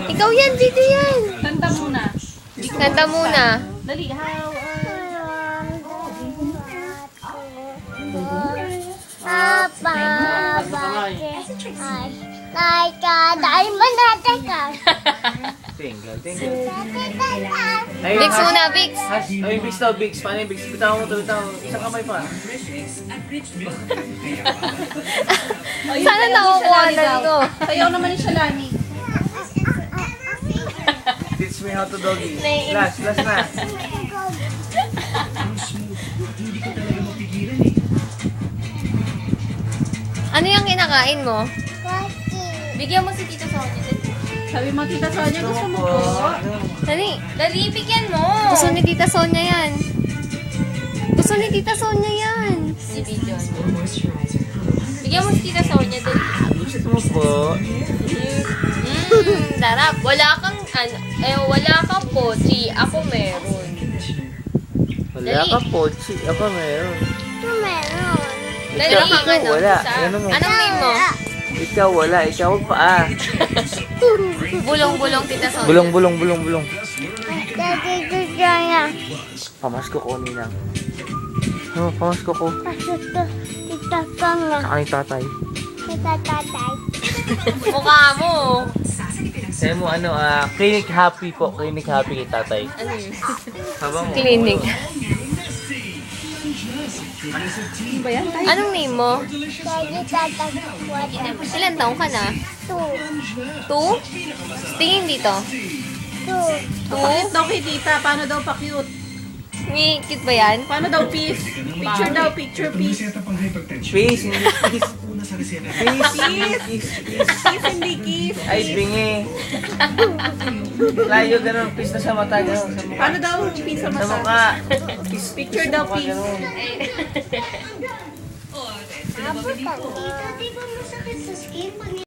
Ikaw yan, dito yan. Kanta muna. Kanta muna. Dali, how Papa, like a diamond at the car. Tingle. Bix muna, Bix. Ay, Bix daw, Bix. Paano yung Bix? Bitaw mo to, bitaw. Isang kamay pa. Sana nakukuha na ko. Sayaw naman ni Shalani. Teach me how to doggy. Last na. Ano yung kinakain mo? Kochi. Bigyan mo si Tita Sonia. Sabi mo, Tita Sonia, gusto mo po? Dali. Dali, bigyan mo. Gusto ni Tita Sonia yan. Gusto ni Tita Sonia yan. Si Bidyon. Bigyan mo si Tita Sonia. Dali. Gusto mo po? Sarap. Wala kang, wala kang pochi. Ako meron. Wala ka po, chi. Ako meron. Ito meron. Dali, Ikaw, kang ano. wala. Isa. Anong Anong name mo? Ikaw wala, ikaw pa. Bulong-bulong, Tita Sonia. Bulong. Daddy, gusto niya. Pamasko ko nila. Oh, pamasko ko. Pasok to. Tita Sonia. Saka ni tatay. Tita Tatay. Mukha mo. Sabi mo clinic happy po. Clinic happy kay tatay. Ano yun? Habang mo. Clinic. Anong name mo? Daddy, Tatay. What? Ilan taong ka na? 2. 2? Tingin dito. 2. Pakit daw kay Tita. Paano daw pa-cute? May cute ba yan? Paano daw peace? Picture daw, picture peace. Face, hindi kiss. Face. Peace, hindi kiss. Ay, bingi. Layo, ganun. Kiss na sa mata, ganun. Sa mukha. Paano daw peace sa Sa mata? mukha. Kiss. Picture daw, Sa mukha, peace. ganun. Abot ka. Tito, di ba masakit sa skin?